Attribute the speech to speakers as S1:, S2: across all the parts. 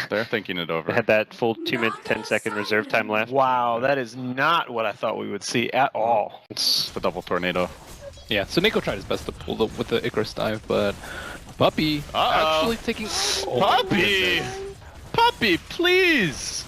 S1: They're thinking it over.
S2: They had that full 2-minute, 10-second reserve time left.
S3: Wow, that is not what I thought we would see at all.
S1: It's the double tornado.
S4: Yeah, so Nico tried his best to pull with the Icarus dive, but Puppey actually taking...
S1: Puppey! Puppey, please!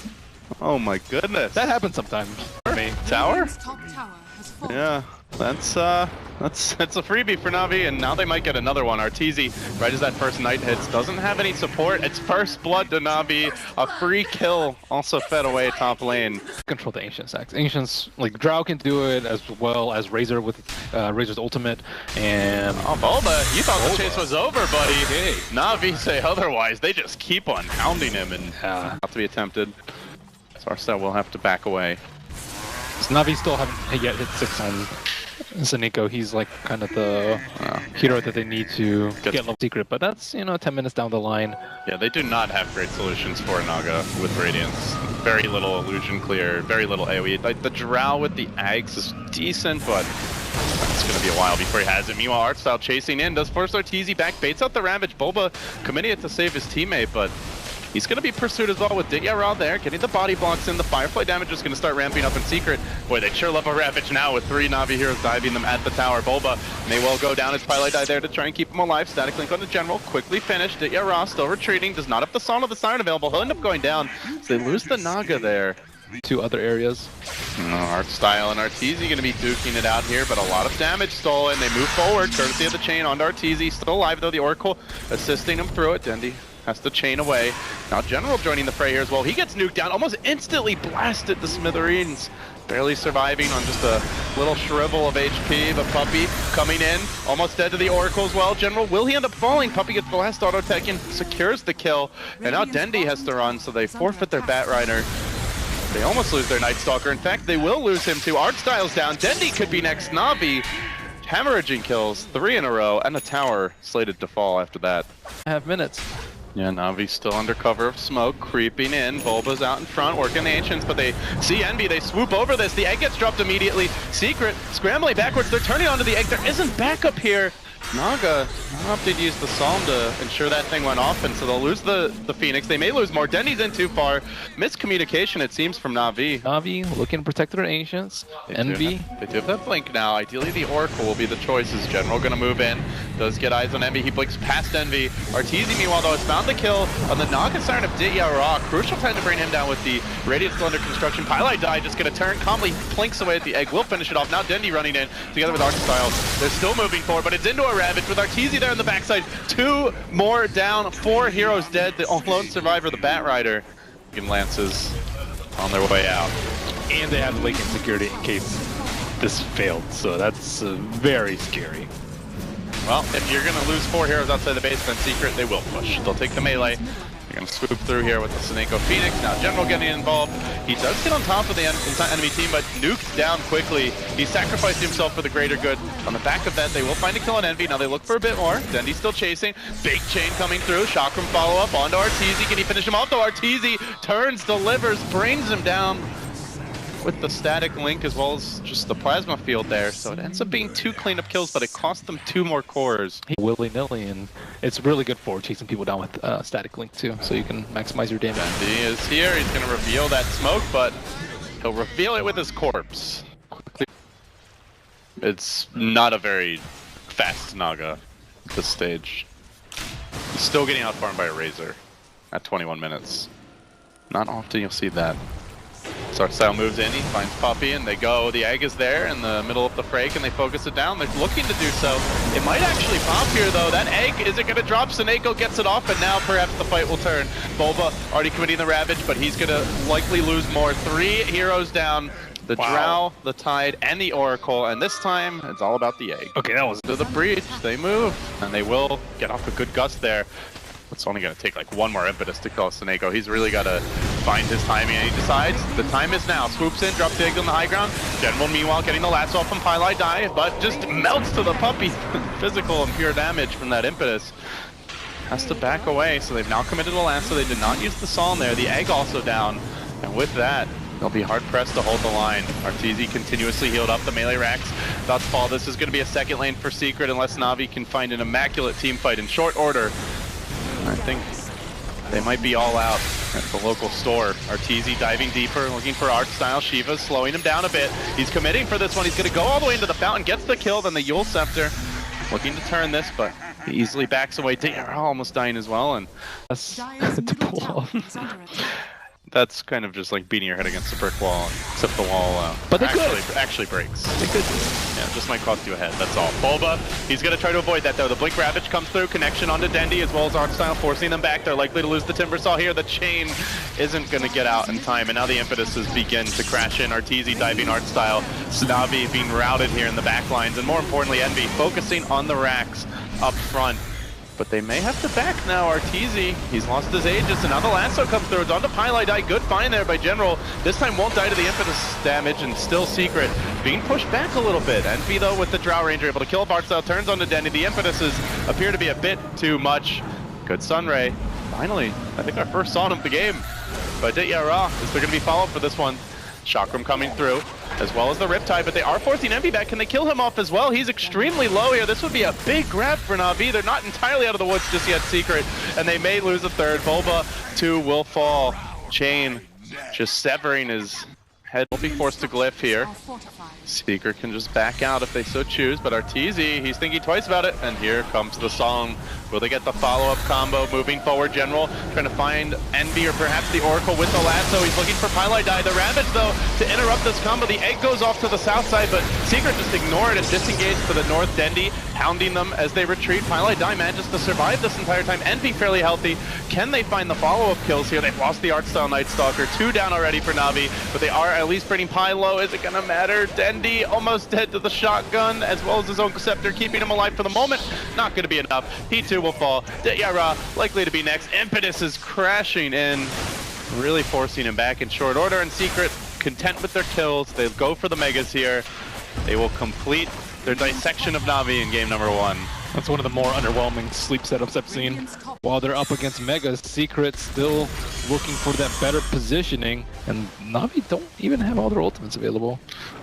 S1: Oh my goodness.
S4: That happens sometimes for me.
S1: Tower?
S5: Top tower has fallen.
S1: Yeah, that's a freebie for NaVi, and now they might get another one. Arteezy, right as that first Knight hits, doesn't have any support. It's first blood to NaVi. A free kill also fed away top lane.
S4: Control the Ancients Axe. Ancients, like Drow can do it as well as Razor with Razor's ultimate, and...
S1: Oh, Bulba, you thought the chase was over, buddy.
S4: Okay.
S1: NaVi say otherwise. They just keep on hounding him, and not to be attempted. So Arcel will have to back away.
S4: So NaVi still haven't yet hit 6 on Nico. He's like kind of the hero that they need to get level secret, but that's, 10 minutes down the line.
S1: Yeah, they do not have great solutions for Naga with Radiance. Very little illusion clear, very little AoE. Like the Drow with the Ags is decent, but it's going to be a while before he has it. Meanwhile, Artstyle chasing in, does force Arteezy back, baits out the Ravage. Bulba committing it to save his teammate, but he's going to be pursued as well with Ditya there, getting the body blocks in. The Firefly damage is going to start ramping up in secret. Boy, they sure love a Ravage now with 3 NaVi heroes diving them at the tower. Bulba may well go down as Pilot Die there to try and keep him alive. Static Link on the General, quickly finished. Ditya still retreating, does not have the Song of the Siren available. He'll end up going down, so they lose the Naga there.
S4: 2 other areas.
S1: Artstyle and Arteezy going to be duking it out here, but a lot of damage stolen. They move forward, courtesy of the chain onto Arteezy. Still alive though, the Oracle assisting him through it. Dendi has to chain away. Now General joining the fray here as well. He gets nuked down, almost instantly blasted to smithereens. Barely surviving on just a little shrivel of HP, but Puppey coming in, almost dead to the Oracle as well. General, will he end up falling? Puppey gets the last auto tech in, secures the kill, and now Dendi has to run, so they forfeit their Batrider. They almost lose their Night Stalker. In fact, they will lose him too. Artstyle's down. Dendi could be next. NaVi hemorrhaging kills, 3 in a row, and a tower slated to fall after that.
S4: 1/2 minutes.
S1: Yeah, NaVi's still under cover of smoke, creeping in. Bulba's out in front, working the Ancients, but they see Envy. They swoop over this. The egg gets dropped immediately. Secret, scrambling backwards. They're turning onto the egg. There isn't backup here. Naga, I don't know if they'd use the Psalm to ensure that thing went off, and so they'll lose the Phoenix. They may lose more. Dendi's in too far. Miscommunication, it seems, from NaVi.
S4: NaVi looking to protect their Ancients. Envy.
S1: They do have that blink now. Ideally, the Oracle will be the choices. General going to move in. Does get eyes on Envy. He blinks past Envy. Arteezy, meanwhile, though, has found the kill on the Naga Siren of Ditya. Crucial time to bring him down with the Radiant still under construction. Pilot Die just going to turn. Calmly plinks away at the egg. Will finish it off. Now Dendi running in together with Arcstyle. They're still moving forward, but it's into a Ravage with Arteezy there on the backside. 2 more down. 4 heroes dead. The lone survivor, the Batrider. And Lances on their way out.
S2: And they have Lake Insecurity in case this failed, so that's very scary.
S1: Well, if you're going to lose 4 heroes outside the base, then Secret, they will push. They'll take the melee. They're going to swoop through here with the Seneko Phoenix. Now General getting involved. He does get on top of the enemy team, but nuked down quickly. He sacrificed himself for the greater good. On the back of that, they will find a kill on Envy. Now they look for a bit more. Dendi's still chasing. Big chain coming through. Chakram follow-up onto Arteezy. Can he finish him off? Though Arteezy turns, delivers, brings him down with the static link as well as just the plasma field there. So it ends up being 2 cleanup kills, but it cost them 2 more cores.
S4: Willy-nilly, and it's really good for chasing people down with static link too, so you can maximize your damage.
S1: Dendi is here. He's going to reveal that smoke, but he'll reveal it with his corpse. It's not a very fast Naga at this stage. He's still getting outfarmed by a Razor at 21 minutes. Not often you'll see that. So Arcstyle moves in, he finds Puppey, and they go. The egg is there in the middle of the fray. Can they focus it down? They're looking to do so. It might actually pop here, though. That egg, is it going to drop? Seneko gets it off, and now perhaps the fight will turn. Bulba already committing the Ravage, but he's going to likely lose more. 3 heroes down. The Drow, the Tide, and the Oracle, and this time, it's all about the egg.
S2: Okay, that was...
S1: To the breach, they move, and they will get off a good gust there. It's only going to take like 1 more impetus to kill Seneko. He's really got to find his timing, and he decides the time is now. Swoops in, drops the egg on the high ground. General, meanwhile, getting the lasso off from Pilot Die, but just melts to the Puppey. Physical and pure damage from that impetus. Has to back away, so they've now committed a lasso. They did not use the Psalm there. The egg also down, and with that, they'll be hard-pressed to hold the line. Arteezy continuously healed up the melee racks. Thus far, this is going to be a second lane for Secret unless NaVi can find an immaculate team fight in short order. I think they might be all out. At the local store, Arteezy diving deeper, looking for art style. Shiva's slowing him down a bit. He's committing for this one. He's going to go all the way into the fountain, gets the kill, then the Yule Scepter. Looking to turn this, but he easily backs away. Dara almost dying as well, and that's to pull off. That's kind of just like beating your head against a brick wall, except the wall
S4: but they
S1: actually breaks.
S4: They could.
S1: Yeah, just might cost you a head, that's all. Bulba, he's going to try to avoid that though. The Blink Ravage comes through, connection onto Dendi as well as Artstyle, forcing them back. They're likely to lose the Timbersaw here. The chain isn't going to get out in time, and now the impetuses begin to crash in. Arteezy diving Artstyle, NaVi being routed here in the back lines, and more importantly, Envy focusing on the racks up front. But they may have to back now. Arteezy, he's lost his Aegis, and now the lasso comes through. It's onto Pylai Die. Good find there by General. This time won't die to the impetus damage, and still Secret being pushed back a little bit. Envy, though, with the Drow Ranger, able to kill Bartstyle, turns onto Denny. The impetuses appear to be a bit too much. Good Sunray. Finally, I think our first son of the game. But Yara, is there going to be follow-up for this one? Chakram coming through, as well as the Riptide, but they are forcing Envy back. Can they kill him off as well? He's extremely low here. This would be a big grab for NaVi. They're not entirely out of the woods just yet, Secret, and they may lose a third. Bulba 2 will fall. Chain just severing his head. Will be forced to glyph here. Secret can just back out if they so choose, but Arteezy, he's thinking twice about it, and here comes the song. Will they get the follow-up combo? Moving forward, General trying to find Envy or perhaps the Oracle with the lasso. He's looking for Pylai Die. The Ravage, though, to interrupt this combo. The egg goes off to the south side, but Secret just ignored and disengaged to the north. Dendi pounding them as they retreat. Pylai Die manages to survive this entire time. Envy fairly healthy. Can they find the follow-up kills here? They've lost the Artstyle Night Stalker. 2 down already for NaVi, but they are at least bringing Py low. Is it going to matter? Dendi almost dead to the shotgun, as well as his own Scepter, keeping him alive for the moment. Not going to be enough. He too will fall. Yara likely to be next. Impetus is crashing in, really forcing him back in short order. And Secret content with their kills. They'll go for the Megas here. They will complete their dissection of NaVi in game number 1.
S4: That's one of the more underwhelming sleep setups I've seen. While they're up against Megas, Secret still looking for that better positioning, and NaVi don't even have all their ultimates available.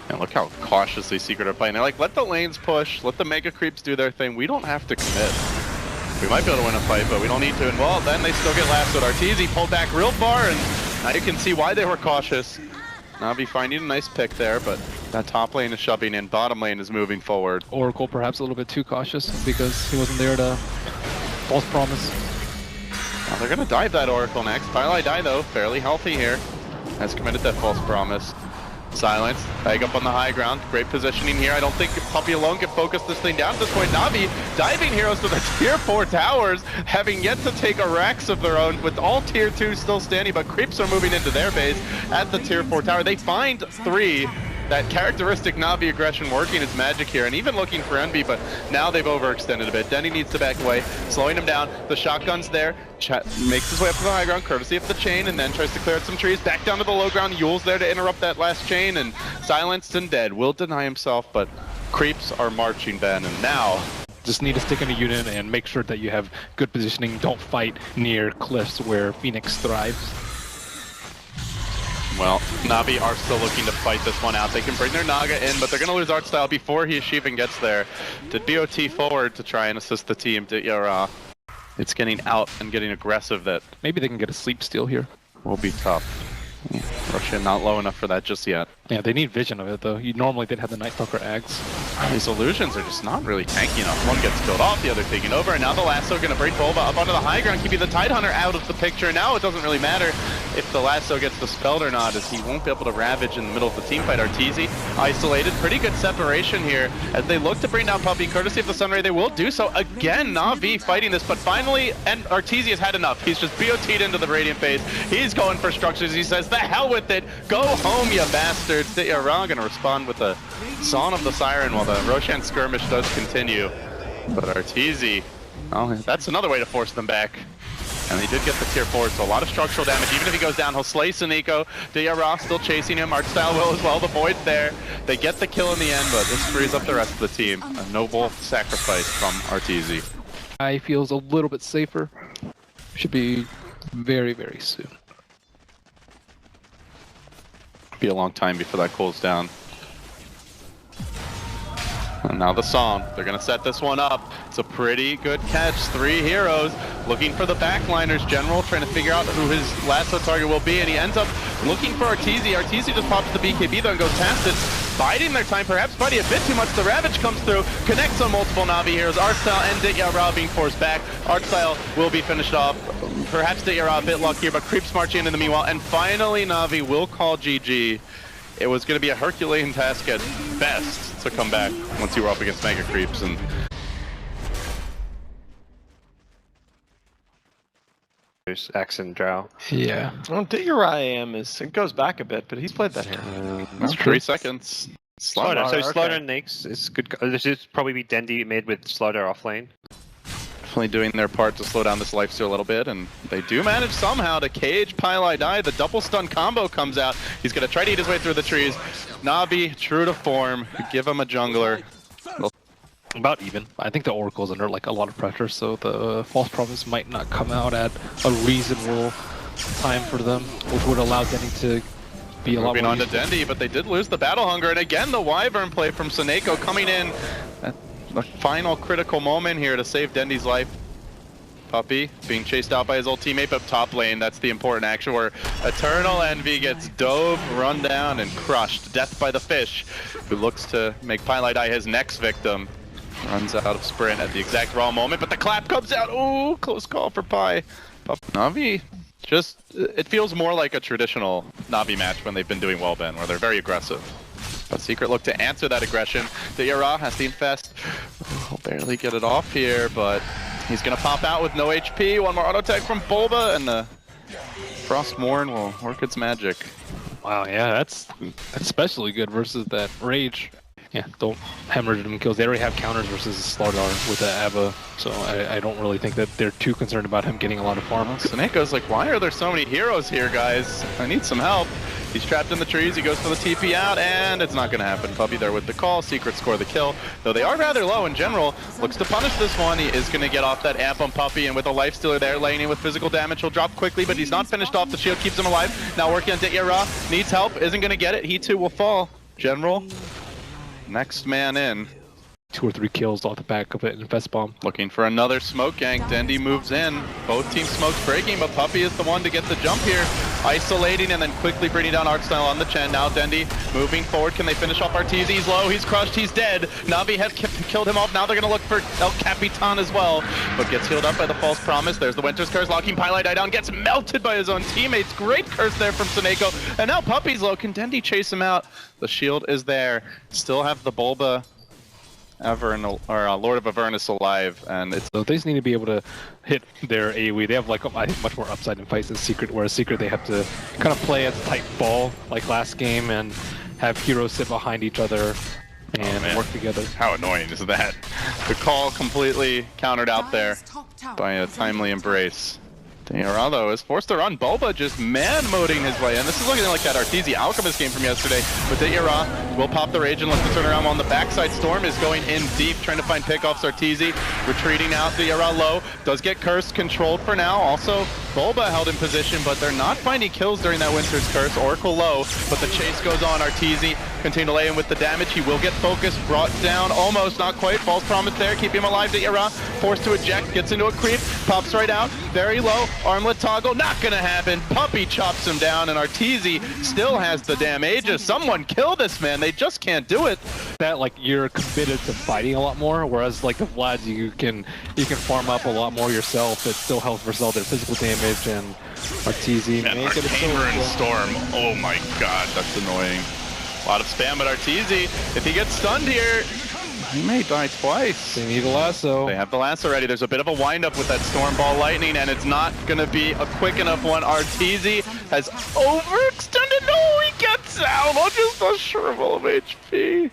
S1: And look how cautiously Secret are playing. They're like, let the lanes push, let the Mega Creeps do their thing. We don't have to commit. We might be able to win a fight, but we don't need to. And well, then they still get lassoed. Arteezy pulled back real far, and now you can see why they were cautious. NaVi finding a nice pick there, but that top lane is shoving in, bottom lane is moving forward.
S4: Oracle perhaps a little bit too cautious because he wasn't there to false promise.
S1: Well, they're going to dive that Oracle next. Pylai Die, though, fairly healthy here. Has committed that false promise. Silence, bag up on the high ground. Great positioning here. I don't think Puppey alone can focus this thing down at this point. NaVi diving heroes to the tier 4 towers, having yet to take a Rax of their own, with all tier 2 still standing, but creeps are moving into their base at the tier 4 tower. They find 3. That characteristic NaVi aggression working its magic here, and even looking for Envy, but now they've overextended a bit. Denny needs to back away, slowing him down. The shotgun's there. Makes his way up to the high ground, courtesy of the chain, and then tries to clear out some trees. Back down to the low ground. Yule's there to interrupt that last chain, and silenced and dead. Will deny himself, but creeps are marching, Ben, and now...
S4: Just need to stick in a unit and make sure that you have good positioning. Don't fight near cliffs where Phoenix thrives.
S1: Well, NaVi are still looking to fight this one out. They can bring their Naga in, but they're going to lose Artstyle before he even gets there. Did BOT forward to try and assist the team. Yara, it's getting out and getting aggressive that
S4: maybe they can get a sleep steal here.
S1: Will be tough. Russia not low enough for that just yet.
S4: Yeah, they need vision of it though. Normally they'd have the Night Stalker Ags.
S1: These illusions are just not really tanky enough. One gets killed off, the other taking over, and now the lasso going to bring Bulba up onto the high ground, keeping the Tidehunter out of the picture. Now it doesn't really matter if the lasso gets dispelled or not, as he won't be able to ravage in the middle of the team fight. Arteezy isolated, pretty good separation here as they look to bring down Puppey. Courtesy of the Sunray, they will do so again. NaVi fighting this, but finally, and Arteezy has had enough. He's just BOT'd into the Radiant base. He's going for structures. He says, the hell with it. Go home, you bastards. Yara gonna respond with a Song of the Siren while the Roshan skirmish does continue. But Arteezy, oh, that's another way to force them back. And they did get the tier 4, so a lot of structural damage. Even if he goes down, he'll slay Suniko. Yara still chasing him. Artstyle will as well. The Void's there. They get the kill in the end, but this frees up the rest of the team. A noble sacrifice from Arteezy.
S4: I feels a little bit safer. Should be very, very soon.
S1: Be a long time before that cools down. And now the song. They're going to set this one up. It's a pretty good catch. 3 heroes looking for the backliners. General trying to figure out who his lasso target will be, and he ends up looking for Arteezy. Arteezy just pops the BKB though and goes past it, biding their time, perhaps biding a bit too much. The Ravage comes through, connects on multiple Na'Vi heroes. Artstyle and Ditya being forced back. Artstyle will be finished off. Perhaps Ditya a bit lucky here, but Creep's marching in the meanwhile. And finally, Na'Vi will call GG. It was going to be a Herculean task at best to come back once you were up against Mega Creeps. And
S3: There's X and Drow.
S4: Yeah.
S3: Well, Uriam it goes back a bit, but he's played that here.
S1: that's 3 seconds.
S3: Slaughter. So
S1: okay.
S3: Slaughter and Nakes is good. This is probably be Dendy made with Slaughter off lane.
S1: Definitely doing their part to slow down this lifesteal a little bit, and they do manage somehow to cage Pylai Die. The double stun combo comes out. He's going to try to eat his way through the trees. Na'Vi, true to form, give him a jungler.
S4: About even. I think the Oracle's under like a lot of pressure, so the false promise might not come out at a reasonable time for them, which would allow Denny to be a lot
S1: Moving
S4: more
S1: on to
S4: useful.
S1: Dendy, but they did lose the battle hunger, and again the Wyvern play from Seneko coming in at the final critical moment here to save Dendy's life. Puppy being chased out by his old teammate up top lane. That's the important action where Eternal Envy gets dove, run down, and crushed. Death by the Fish, who looks to make Pylai Die his next victim. Runs out of sprint at the exact wrong moment, but the clap comes out. Ooh, close call for Pi. Na'Vi, just, it feels more like a traditional Na'Vi match when they've been doing well, Ben, where they're very aggressive. But Secret look to answer that aggression. The Yara has the infest. He'll barely get it off here, but he's gonna pop out with no HP. One more auto tag from Bulba, and the Frostmourne will work its magic.
S4: Wow, yeah, that's especially good versus that Rage. Yeah, don't hemorrhage them kills. They already have counters versus Starladder with the Ava, so I don't really think that they're too concerned about him getting a lot of farm.
S1: Seneco's like, why are there so many heroes here, guys? I need some help. He's trapped in the trees, he goes for the TP out, and it's not going to happen. Puppy there with the call, Secret score the kill. Though they are rather low in general, looks to punish this one. He is going to get off that amp on Puppy, and with a lifestealer there, laning with physical damage, he'll drop quickly, but he's not finished off. The shield keeps him alive. Now working on Ditya Ra, needs help, isn't going to get it. He too will fall. General, next man in.
S4: 2 or 3 kills off the back of it in Infest Bomb.
S1: Looking for another smoke gank. Dendy moves in. Both team smokes breaking, but Puppy is the one to get the jump here. Isolating and then quickly bringing down Artstyle on the Chen. Now Dendy moving forward. Can they finish off Arteezy? He's low, he's crushed, he's dead. Na'Vi have killed him off. Now they're going to look for El Capitan as well, but gets healed up by the false promise. There's the Winter's Curse, locking Pylai Die down. Gets melted by his own teammates. Great curse there from Seneko. And now Puppy's low. Can Dendy chase him out? The shield is there. Still have the Bulba Lord of Avernus alive, and it's
S4: So they just need to be able to hit their AoE. They have like I think much more upside in fights than Secret, whereas Secret they have to kind of play as a tight ball like last game and have heroes sit behind each other and work together.
S1: How annoying is that? The call completely countered out there by a timely embrace. Diarado is forced to run. Bulba just man-moding his way in. This is looking like that Arteezy Alchemist game from yesterday. But Diarado will pop the rage and look to turn around on the backside. Storm is going in deep, trying to find pickoffs. Arteezy retreating out. Diarado low. Does get cursed, controlled for now. Also, Bulba held in position, but they're not finding kills during that Winter's Curse. Oracle low, but the chase goes on. Arteezy continue to lay in with the damage. He will get focused, brought down, almost, not quite. False promise there, keep him alive. Diarado forced to eject, gets into a creep, pops right out, very low. Armlet toggle, not gonna happen. Puppy chops him down, and Arteezy still has the damage. Someone kill this man, they just can't do it.
S4: That like you're committed to fighting a lot more, whereas like the Vlads you can farm up a lot more yourself. It still helps versus all their physical damage, and Arteezy
S1: Man, Archamber and Storm, oh my god, that's annoying. A lot of spam at Arteezy. If he gets stunned here, he may die twice.
S4: They need a lasso.
S1: They have the lasso ready. There's a bit of a wind-up with that Storm Ball Lightning, and it's not going to be a quick enough one. Arteezy has overextended. No, he gets out on just a shrivel of HP.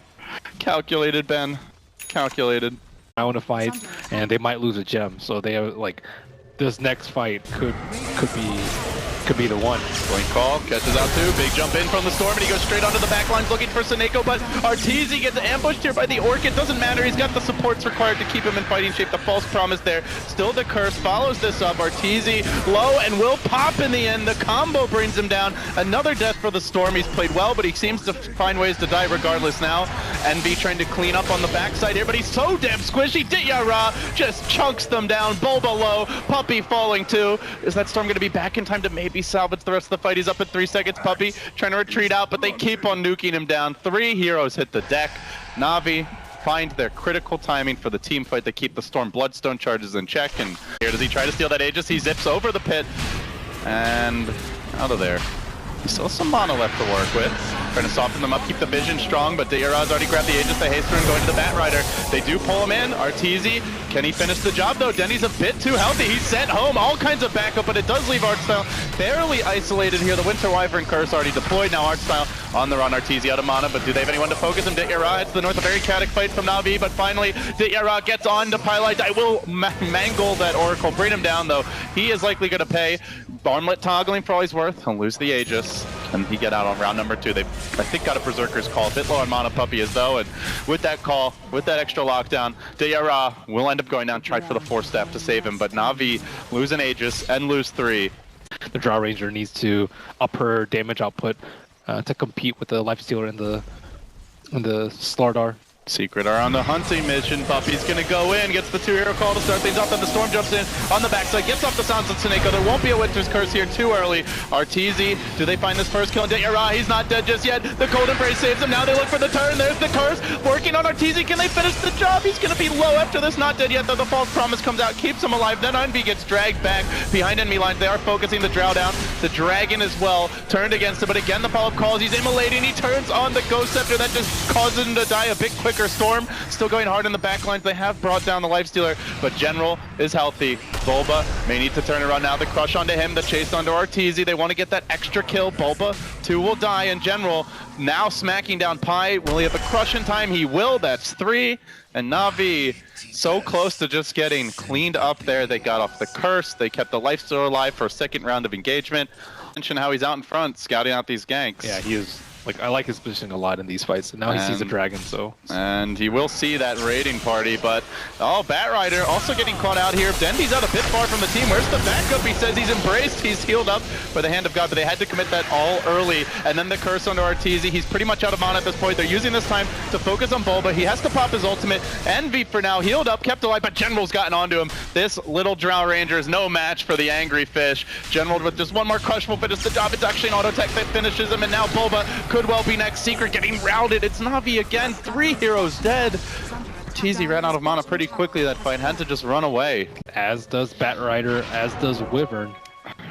S1: Calculated, Ben. Calculated.
S4: I want to fight, and they might lose a gem. So they have like this next fight could could be the one.
S1: Blink call, catches out two, big jump in from the Storm, and he goes straight onto the back lines looking for Seneko, but Arteezy gets ambushed here by the Orc. It doesn't matter, he's got the supports required to keep him in fighting shape. The false promise there. Still the curse follows this up. Arteezy low and will pop in the end. The combo brings him down. Another death for the Storm. He's played well, but he seems to find ways to die regardless now. NV trying to clean up on the backside here, but he's so damn squishy. Dityara just chunks them down. Bulba low, Puppy falling too. Is that Storm going to be back in time to maybe salvage the rest of the fight? He's up at 3 seconds. Puppy trying to retreat out, but they keep on nuking him down. 3 heroes hit the deck. NaVi find their critical timing for the team fight to keep the Storm Bloodstone charges in check. And here does he try to steal that Aegis? He zips over the pit and out of there. He still has some mana left to work with. Trying to soften them up, keep the vision strong, but Dityara's already grabbed the Aegis, the Haster, and going to the Bat Rider. They do pull him in. Arteezy, can he finish the job though? Denny's a bit too healthy. He's sent home, all kinds of backup, but it does leave Artstyle barely isolated here. The Winter Wyvern Curse already deployed. Now Artstyle on the run. Arteezy out of mana, but do they have anyone to focus him? Dityara heads to the north, a very chaotic fight from NaVi, but finally Dityara gets on to Pylite. I will mangle that Oracle, bring him down though. He is likely going to pay. Armlet toggling for all he's worth. He'll lose the Aegis. And he get out on round number 2. They've, I think, got a Berserker's call. A bit low on mana Puppy as though, and with that call, with that extra lockdown, Dityara will end up going down, tried for the 4-staff to save him, but NaVi lose an Aegis and lose 3.
S4: The Drow Ranger needs to up her damage output to compete with the Lifestealer and the Starladder.
S1: Secret are on the hunting mission. Puppy's gonna go in, gets the 2-hero call to start things off, then the Storm jumps in on the backside, gets off the sounds of Seneko. There won't be a Winter's Curse here too early. Arteezy, do they find this first kill? Dityara, he's not dead just yet. The Cold Embrace saves him. Now they look for the turn. There's the curse working on Arteezy. Can they finish the job? He's gonna be low after this. Not dead yet though. The false promise comes out, keeps him alive. Then NV gets dragged back behind enemy lines. They are focusing the Drow down. The Dragon as well turned against him, but again the follow-up calls. He's immolating. He turns on the Ghost Scepter. That just causes him to die a bit quicker. Storm still going hard in the back lines. They have brought down the Lifestealer, but General is healthy. Bulba may need to turn around now. The crush onto him, the chase onto Arteezy. They want to get that extra kill. Bulba, 2 will die, and General now smacking down Pi. Will he have a crush in time? He will. That's 3. And NaVi so close to just getting cleaned up there. They got off the curse. They kept the Lifestealer alive for a second round of engagement. Mention how he's out in front, scouting out these ganks.
S4: Yeah, he is. Like, I like his position a lot in these fights, and now he sees a dragon, so...
S1: And he will see that raiding party, but... Oh, Bat Rider also getting caught out here. Dendy's out a bit far from the team. Where's the backup? He says he's embraced. He's healed up by the hand of God, but they had to commit that all early. And then the curse onto Arteezy. He's pretty much out of mana at this point. They're using this time to focus on Bulba. He has to pop his ultimate. NV for now, healed up, kept alive, but General's gotten onto him. This little Drow Ranger is no match for the Angry Fish. General with just one more crush will finish the job. It's actually an auto tech that finishes him, and now Bulba could well be next. Secret getting routed. It's NaVi again. 3 heroes dead. Arteezy ran out of mana pretty quickly that fight. Had to just run away.
S4: As does Bat Rider, as does Wyvern.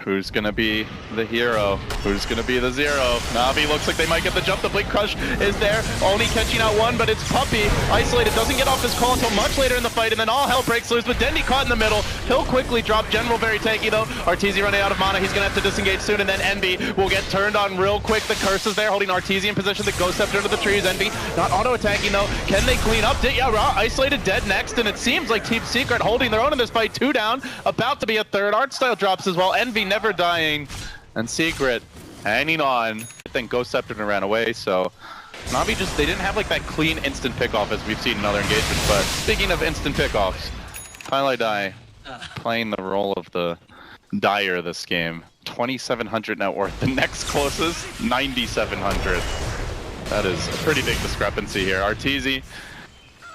S1: Who's gonna be the hero? Who's gonna be the 0? NaVi looks like they might get the jump. The Blink Crush is there, only catching out 1, but it's Puppy. Isolated, doesn't get off his call until much later in the fight, and then all hell breaks loose with Dendy caught in the middle. He'll quickly drop. General very tanky though. Arteezy running out of mana. He's gonna have to disengage soon, and then Envy will get turned on real quick. The curse is there, holding Arteezy in position. The Ghost Scepter into the trees. Envy not auto-attacking though. Can they clean up? Yeah, Raw isolated, dead next, and it seems like Team Secret holding their own in this fight. 2 down, about to be a 3rd. Artstyle drops as well. Envy never dying, and Secret hanging on. I think Ghost Scepter ran away, so NaVi just, they didn't have like that clean instant pickoff as we've seen in other engagements. But speaking of instant pickoffs, Pylite playing the role of the Dyer this game. 2,700 net worth. The next closest, 9,700. That is a pretty big discrepancy here. Arteezy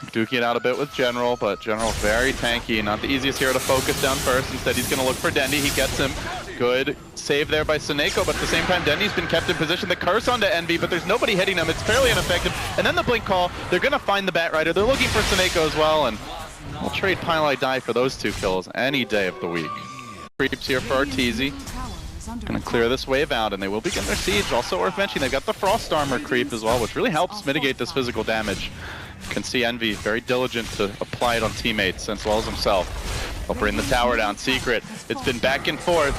S1: duking it out a bit with General, but General's very tanky. Not the easiest hero to focus down first. Instead, he's going to look for Dendy. He gets him. Good save there by Seneko, but at the same time, Dendy's been kept in position. The curse onto Envy, but there's nobody hitting him. It's fairly ineffective. And then the Blink Call. They're going to find the Bat Rider. They're looking for Seneko as well, and we'll trade Pylite for those 2 kills any day of the week. Creeps here for Arteezy. Gonna clear this wave out, and they will begin their siege. Also worth mentioning, they've got the Frost Armor creep as well, which really helps mitigate this physical damage. You can see Envy very diligent to apply it on teammates as well as himself. They'll bring the tower down. Secret, it's been back and forth,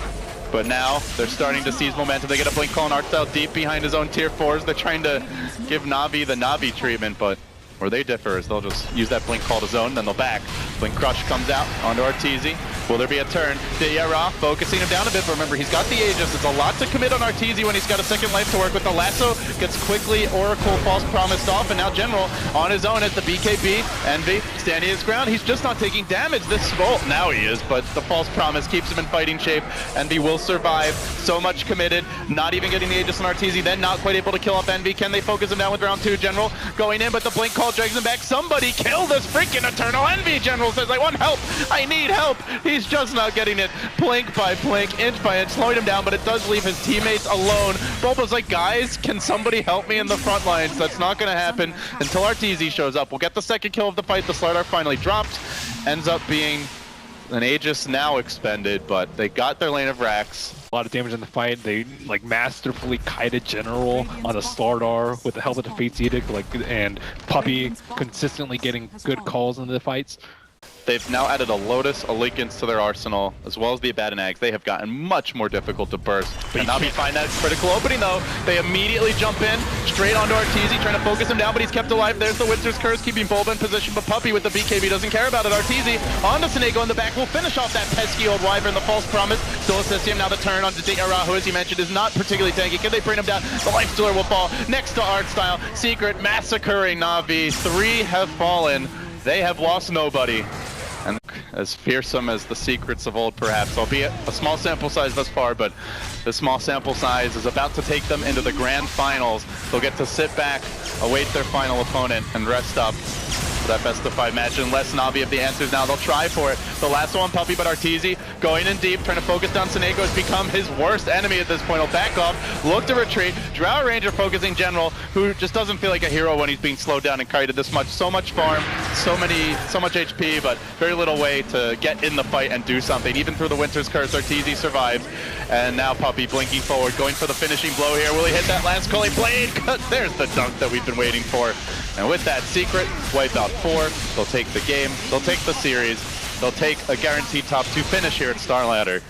S1: but now they're starting to seize momentum. They get a Blink Call and Artstyle deep behind his own tier 4s. They're trying to give NaVi the NaVi treatment, but where they differ is they'll just use that Blink Call to zone, then they'll back. Blink Crush comes out onto Arteezy. Will there be a turn? Diarra focusing him down a bit, but remember, he's got the Aegis. It's a lot to commit on Arteezy when he's got a second life to work with. The lasso gets quickly Oracle false promised off, and now General on his own as the BKB. Envy standing his ground. He's just not taking damage. Well, now he is, but the false promise keeps him in fighting shape. Envy will survive. So much committed. Not even getting the Aegis on Arteezy, then not quite able to kill off Envy. Can they focus him down with round 2? General going in, but the blink call drags him back. Somebody kill this freaking Eternal Envy! General says, I want help! I need help! He's just not getting it. Blink by blink, inch by inch, slowing him down, but it does leave his teammates alone. Bulba's like, guys, can somebody help me in the front lines? That's not going to happen until Arteezy shows up. We'll get the second kill of the fight. The Starladder finally dropped. Ends up being an Aegis now expended, but they got their lane of racks.
S4: A lot of damage in the fight. They like masterfully kited General on the Starladder with the help of the Fate's Edict, and Puppy consistently getting good calls in the fights.
S1: They've now added a Lotus, a Linken's to their arsenal, as well as the Abaddon Eggs. They have gotten much more difficult to burst. And NaVi find that critical opening though. They immediately jump in, straight onto Arteezy, trying to focus him down, but he's kept alive. There's the Winter's Curse, keeping Bulba in position, but Puppy with the BKB doesn't care about it. Arteezy onto Sinego in the back will finish off that pesky old Wyvern, the false promise. Still assists him. Now the turn onto Diarra, who as you mentioned is not particularly tanky. Can they bring him down? The Life Stealer will fall next to Artstyle. Secret massacring NaVi. 3 have fallen. They have lost nobody. And as fearsome as the secrets of old, perhaps, albeit a small sample size thus far, but this small sample size is about to take them into the grand finals. They'll get to sit back, await their final opponent, and rest up for that best of 5 match. Unless NaVi have the answers now, they'll try for it. The last one, Puppy, but Arteezy going in deep, trying to focus down Sinego, has become his worst enemy at this point. He'll back off, look to retreat. Drow Ranger focusing General, who just doesn't feel like a hero when he's being slowed down and kited this much. So much farm, so much HP, but very little way to get in the fight and do something. Even through the Winter's Curse, Arteezy survives. And now Puppy blinking forward, going for the finishing blow here. Will he hit that last Cully Blade? There's the dunk that we've been waiting for. And with that Secret, wipe out 4. They'll take the game, they'll take the series, they'll take a guaranteed top 2 finish here at Starladder.